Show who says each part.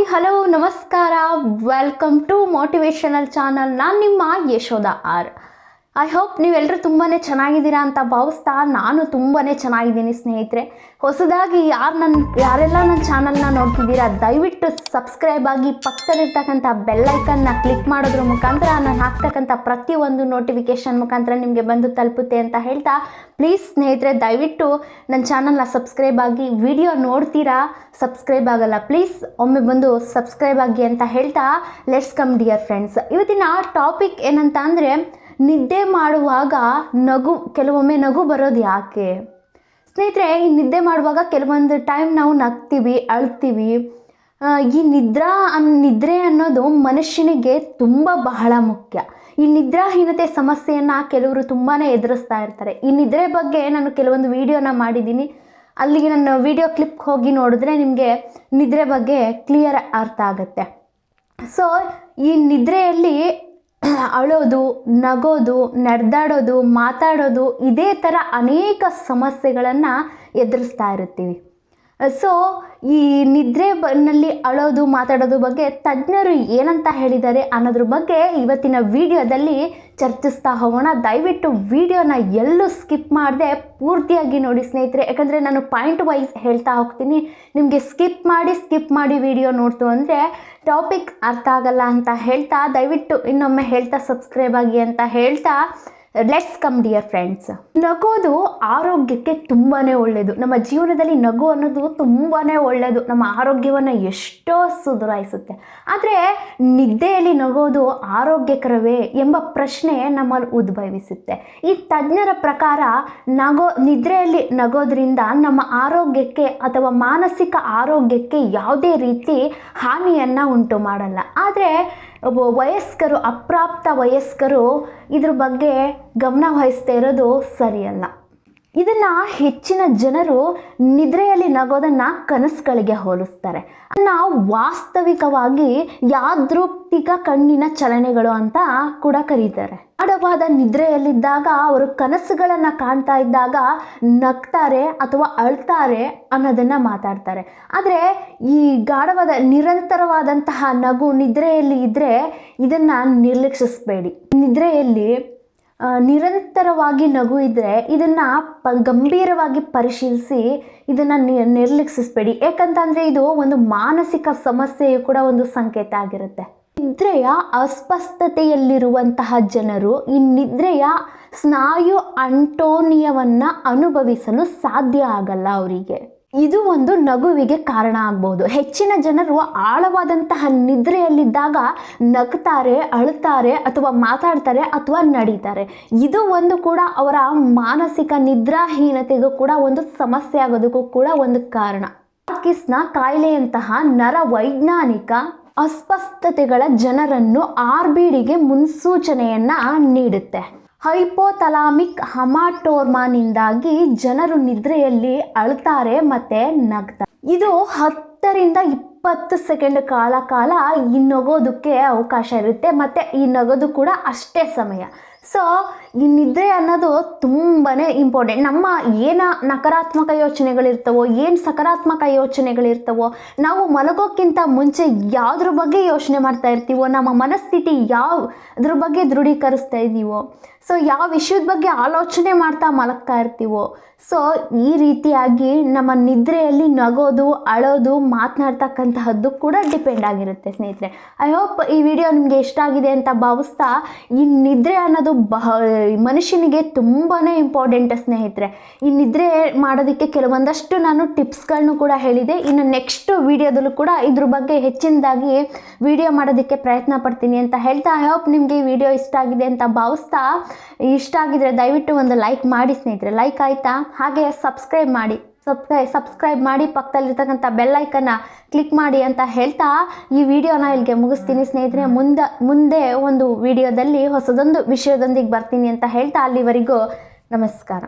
Speaker 1: Hi hello ನಮಸ್ಕಾರ, welcome to motivational channel. ನಾನು ನಿಮ್ಮ ಯಶೋಧ ಆರ್. ಐ ಹೋಪ್ ನೀವೆಲ್ಲರೂ ತುಂಬಾ ಚೆನ್ನಾಗಿದ್ದೀರಾ ಅಂತ ಭಾವಿಸ್ತಾ ನಾನು ತುಂಬಾ ಚೆನ್ನಾಗಿದ್ದೀನಿ ಸ್ನೇಹಿತರೆ. ಹೊಸದಾಗಿ ಯಾರೆಲ್ಲ ನನ್ನ ಚಾನಲ್ನ ನೋಡ್ತಿದ್ದೀರಾ ದಯವಿಟ್ಟು ಸಬ್ಸ್ಕ್ರೈಬ್ ಆಗಿ ಪಕ್ಕದಲ್ಲಿರ್ತಕ್ಕಂಥ ಬೆಲ್ಲೈಕನ್ನ ಕ್ಲಿಕ್ ಮಾಡೋದ್ರ ಮುಖಾಂತರ ನಾನು ಹಾಕ್ತಕ್ಕಂಥ ಪ್ರತಿಯೊಂದು ನೋಟಿಫಿಕೇಷನ್ ಮುಖಾಂತರ ನಿಮಗೆ ಬಂದು ತಲುಪುತ್ತೆ ಅಂತ ಹೇಳ್ತಾ, ಪ್ಲೀಸ್ ಸ್ನೇಹಿತರೆ ದಯವಿಟ್ಟು ನನ್ನ ಚಾನಲ್ನ ಸಬ್ಸ್ಕ್ರೈಬ್ ಆಗಿ. ವಿಡಿಯೋ ನೋಡ್ತೀರಾ ಸಬ್ಸ್ಕ್ರೈಬ್ ಆಗಲ್ಲ, ಪ್ಲೀಸ್ ಒಮ್ಮೆ ಬಂದು ಸಬ್ಸ್ಕ್ರೈಬ್ ಆಗಿ ಅಂತ ಹೇಳ್ತಾ, ಲೆಟ್ಸ್ ಕಮ್ ಡಿಯರ್ ಫ್ರೆಂಡ್ಸ್. ಇವತ್ತಿನ ಟಾಪಿಕ್ ಏನಂತ ಅಂದರೆ, ನಿದ್ದೆ ಮಾಡುವಾಗ ಕೆಲವೊಮ್ಮೆ ನಗು ಬರೋದು ಯಾಕೆ ಸ್ನೇಹಿತರೆ? ಈ ನಿದ್ದೆ ಮಾಡುವಾಗ ಕೆಲವೊಂದು ಟೈಮ್ ನಾವು ನಗ್ತೀವಿ, ಅಳ್ತೀವಿ. ಈ ನಿದ್ರೆ ಅನ್ನೋದು ಮನುಷ್ಯನಿಗೆ ತುಂಬ ಬಹಳ ಮುಖ್ಯ. ಈ ನಿದ್ರಾಹೀನತೆ ಸಮಸ್ಯೆಯನ್ನು ಕೆಲವರು ತುಂಬಾ ಎದುರಿಸ್ತಾ ಇರ್ತಾರೆ. ಈ ನಿದ್ರೆ ಬಗ್ಗೆ ನಾನು ಕೆಲವೊಂದು ವಿಡಿಯೋನ ಮಾಡಿದ್ದೀನಿ. ಅಲ್ಲಿಗೆ ನನ್ನ ವಿಡಿಯೋ ಕ್ಲಿಪ್ ಹೋಗಿ ನೋಡಿದ್ರೆ ನಿಮಗೆ ನಿದ್ರೆ ಬಗ್ಗೆ ಕ್ಲಿಯರ್ ಅರ್ಥ ಆಗುತ್ತೆ. ಸೊ ಈ ನಿದ್ರೆಯಲ್ಲಿ ಅಳೋದು, ನಗೋದು, ನಡೆದಾಡೋದು, ಮಾತಾಡೋದು, ಇದೇ ಥರ ಅನೇಕ ಸಮಸ್ಯೆಗಳನ್ನು ಎದುರಿಸ್ತಾ ಇರ್ತೀವಿ. ಸೊ ಈ ನಲ್ಲಿ ಅಳೋದು, ಮಾತಾಡೋದು ಬಗ್ಗೆ ತಜ್ಞರು ಏನಂತ ಹೇಳಿದ್ದಾರೆ ಅನ್ನೋದ್ರ ಬಗ್ಗೆ ಇವತ್ತಿನ ವಿಡಿಯೋದಲ್ಲಿ ಚರ್ಚಿಸ್ತಾ ಹೋಗೋಣ. ದಯವಿಟ್ಟು ವಿಡಿಯೋನ ಎಲ್ಲೂ ಸ್ಕಿಪ್ ಮಾಡದೆ ಪೂರ್ತಿಯಾಗಿ ನೋಡಿ ಸ್ನೇಹಿತರೆ, ಯಾಕಂದರೆ ನಾನು ಪಾಯಿಂಟ್ ವೈಸ್ ಹೇಳ್ತಾ ಹೋಗ್ತೀನಿ. ನಿಮಗೆ ಸ್ಕಿಪ್ ಮಾಡಿ ವಿಡಿಯೋ ನೋಡ್ತು ಅಂದರೆ ಟಾಪಿಕ್ ಅರ್ಥ ಆಗಲ್ಲ ಅಂತ ಹೇಳ್ತಾ, ದಯವಿಟ್ಟು ಇನ್ನೊಮ್ಮೆ ಹೇಳ್ತಾ ಸಬ್ಸ್ಕ್ರೈಬ್ ಆಗಿ ಅಂತ ಹೇಳ್ತಾ, ಲೆಟ್ಸ್ ಕಮ್ ಡಿಯರ್ ಫ್ರೆಂಡ್ಸ್. ನಗೋದು ಆರೋಗ್ಯಕ್ಕೆ ತುಂಬಾ ಒಳ್ಳೆಯದು. ನಮ್ಮ ಜೀವನದಲ್ಲಿ ನಗು ಅನ್ನೋದು ತುಂಬಾ ಒಳ್ಳೆಯದು, ನಮ್ಮ ಆರೋಗ್ಯವನ್ನು ಎಷ್ಟೋ ಸುಧಾರಿಸುತ್ತೆ. ಆದರೆ ನಿದ್ದೆಯಲ್ಲಿ ನಗೋದು ಆರೋಗ್ಯಕರವೇ ಎಂಬ ಪ್ರಶ್ನೆ ನಮ್ಮಲ್ಲಿ ಉದ್ಭವಿಸುತ್ತೆ. ಈ ತಜ್ಞರ ಪ್ರಕಾರ ನಿದ್ರೆಯಲ್ಲಿ ನಗೋದ್ರಿಂದ ನಮ್ಮ ಆರೋಗ್ಯಕ್ಕೆ ಅಥವಾ ಮಾನಸಿಕ ಆರೋಗ್ಯಕ್ಕೆ ಯಾವುದೇ ರೀತಿ ಹಾನಿಯನ್ನು ಉಂಟು ಮಾಡಲ್ಲ. ಆದರೆ ವಯಸ್ಕರು, ಅಪ್ರಾಪ್ತ ವಯಸ್ಕರು ಇದ್ರ ಬಗ್ಗೆ ಗಮನ ವಹಿಸ್ತಾ ಇರೋದು ಸರಿಯಲ್ಲ. ಇದನ್ನು ಹೆಚ್ಚಿನ ಜನರು ನಿದ್ರೆಯಲ್ಲಿ ನಗೋದನ್ನು ಕನಸುಗಳಿಗೆ ಹೋಲಿಸ್ತಾರೆ. ನಾವು ವಾಸ್ತವಿಕವಾಗಿ ಯಾದೃಚ್ಛಿಕ ಕಣ್ಣಿನ ಚಲನೆಗಳು ಅಂತ ಕೂಡ ಕರೀತಾರೆ. ಗಾಢವಾದ ನಿದ್ರೆಯಲ್ಲಿದ್ದಾಗ ಅವರು ಕನಸುಗಳನ್ನು ಕಾಣ್ತಾ ಇದ್ದಾಗ ನಗ್ತಾರೆ ಅಥವಾ ಅಳ್ತಾರೆ ಅನ್ನೋದನ್ನು ಮಾತಾಡ್ತಾರೆ. ಆದರೆ ಈ ಗಾಢವಾದ ನಿರಂತರವಾದಂತಹ ನಗು ನಿದ್ರೆಯಲ್ಲಿ ಇದ್ದರೆ ಇದನ್ನು ನಿರ್ಲಕ್ಷಿಸಬೇಡಿ. ನಿದ್ರೆಯಲ್ಲಿ ನಿರಂತರವಾಗಿ ನಗು ಇದ್ದರೆ ಇದನ್ನು ಗಂಭೀರವಾಗಿ ಪರಿಶೀಲಿಸಿ ಇದನ್ನು ನಿರ್ಲಕ್ಷಿಸಬೇಡಿ. ಯಾಕಂತಂದರೆ ಇದು ಒಂದು ಮಾನಸಿಕ ಸಮಸ್ಯೆಯು ಕೂಡ ಒಂದು ಸಂಕೇತ ಆಗಿರುತ್ತೆ. ನಿದ್ರೆಯ ಅಸ್ವಸ್ಥತೆಯಲ್ಲಿರುವಂತಹ ಜನರು ಈ ನಿದ್ರೆಯ ಸ್ನಾಯು ಅಂಟೋನಿಯವನ್ನು ಅನುಭವಿಸಲು ಸಾಧ್ಯ ಆಗಲ್ಲ ಅವರಿಗೆ. ಇದು ಒಂದು ನಗುವಿಗೆ ಕಾರಣ ಆಗ್ಬೋದು. ಹೆಚ್ಚಿನ ಜನರು ಆಳವಾದಂತಹ ನಿದ್ರೆಯಲ್ಲಿದ್ದಾಗ ನಗ್ತಾರೆ, ಅಳ್ತಾರೆ ಅಥವಾ ಮಾತಾಡ್ತಾರೆ ಅಥವಾ ನಡೀತಾರೆ. ಇದು ಒಂದು ಕೂಡ ಅವರ ಮಾನಸಿಕ ನಿದ್ರಾಹೀನತೆಗೂ ಕೂಡ ಒಂದು ಸಮಸ್ಯೆ ಆಗೋದಕ್ಕೂ ಕೂಡ ಒಂದು ಕಾರಣ. ಪಾರ್ಕಿನ್ಸನ್ ಕಾಯಿಲೆಯಂತಹ ನರವೈಜ್ಞಾನಿಕ ಅಸ್ವಸ್ಥತೆಗಳ ಜನರನ್ನು RBDಗೆ ಮುನ್ಸೂಚನೆಯನ್ನು ನೀಡುತ್ತೆ. ಹೈಪೋಥಲಾಮಿಕ್ ಹಮಾಟೋರ್ಮಾನಿಂದಾಗಿ ಜನರು ನಿದ್ರೆಯಲ್ಲಿ ಅಳ್ತಾರೆ ಮತ್ತು ನಗ್ತಾರೆ. ಇದು 10 ರಿಂದ 20 ಸೆಕೆಂಡ್ ಕಾಲ ಈ ನಗೋದಕ್ಕೆ ಅವಕಾಶ ಇರುತ್ತೆ ಮತ್ತು ಈ ನಗೋದು ಕೂಡ ಅಷ್ಟೇ ಸಮಯ. ಸೊ ಈ ನಿದ್ರೆ ಅನ್ನೋದು ತುಂಬಾ ಇಂಪಾರ್ಟೆಂಟ್. ನಮ್ಮ ಏನು ನಕಾರಾತ್ಮಕ ಯೋಚನೆಗಳಿರ್ತವೋ, ಏನು ಸಕಾರಾತ್ಮಕ ಯೋಚನೆಗಳಿರ್ತವೋ, ನಾವು ಮಲಗೋಕ್ಕಿಂತ ಮುಂಚೆ ಯಾವುದ್ರ ಬಗ್ಗೆ ಯೋಚನೆ ಮಾಡ್ತಾ ಇರ್ತೀವೋ, ನಮ್ಮ ಮನಸ್ಥಿತಿ ಯಾವುದ್ರ ಬಗ್ಗೆ ದೃಢೀಕರಿಸ್ತಾ ಇದ್ದೀವೋ, ಸೊ ಯಾವ ವಿಷಯದ ಬಗ್ಗೆ ಆಲೋಚನೆ ಮಾಡ್ತಾ ಮಲಗ್ತಾ ಇರ್ತೀವೋ, ಸೊ ಈ ರೀತಿಯಾಗಿ ನಮ್ಮ ನಿದ್ರೆಯಲ್ಲಿ ನಗೋದು, ಅಳೋದು, ಮಾತನಾಡ್ತಕ್ಕಂತಹದ್ದು ಕೂಡ ಡಿಪೆಂಡ್ ಆಗಿರುತ್ತೆ ಸ್ನೇಹಿತರೆ. ಐ ಹೋಪ್ ಈ ವಿಡಿಯೋ ನಿಮಗೆ ಇಷ್ಟ ಆಗಿದೆ ಅಂತ ಭಾವಿಸ್ತಾ, ಈ ನಿದ್ರೆ ಅನ್ನೋದು ಮನುಷ್ಯನಿಗೆ ತುಂಬಾ ಇಂಪಾರ್ಟೆಂಟ್ ಸ್ನೇಹಿತರೆ. ಈ ನಿದ್ರೆ ಮಾಡೋದಕ್ಕೆ ಕೆಲವೊಂದಷ್ಟು ನಾನು ಟಿಪ್ಸ್ಗಳನ್ನು ಕೂಡ ಹೇಳಿದೆ. ಇನ್ನು ನೆಕ್ಸ್ಟ್ ವಿಡಿಯೋದಲ್ಲೂ ಕೂಡ ಇದ್ರ ಬಗ್ಗೆ ಹೆಚ್ಚಿನದಾಗಿ ವಿಡಿಯೋ ಮಾಡೋದಕ್ಕೆ ಪ್ರಯತ್ನ ಪಡ್ತೀನಿ ಅಂತ ಹೇಳ್ತಾ, ಐ ಹೋಪ್ ನಿಮಗೆ ಈ ವಿಡಿಯೋ ಇಷ್ಟ ಆಗಿದೆ ಅಂತ ಭಾವಿಸ್ತಾ, ಇಷ್ಟ ಆಗಿದ್ರೆ ದಯವಿಟ್ಟು ಒಂದು ಲೈಕ್ ಮಾಡಿ ಸ್ನೇಹಿತರೆ. ಲೈಕ್ ಆಯಿತಾ? ಹಾಗೆ ಸಬ್ಸ್ಕ್ರೈಬ್ ಮಾಡಿ ಪಕ್ಕದಲ್ಲಿರ್ತಕ್ಕಂಥ ಬೆಲ್ಲೈಕನ್ನ ಕ್ಲಿಕ್ ಮಾಡಿ ಅಂತ ಹೇಳ್ತಾ ಈ ವಿಡಿಯೋನ ಇಲ್ಲಿಗೆ ಮುಗಿಸ್ತೀನಿ ಸ್ನೇಹಿತರೆ. ಮುಂದೆ ಒಂದು ವಿಡಿಯೋದಲ್ಲಿ ಹೊಸದೊಂದು ವಿಷಯದೊಂದಿಗೆ ಬರ್ತೀನಿ ಅಂತ ಹೇಳ್ತಾ, ಅಲ್ಲಿವರೆಗೂ ನಮಸ್ಕಾರ.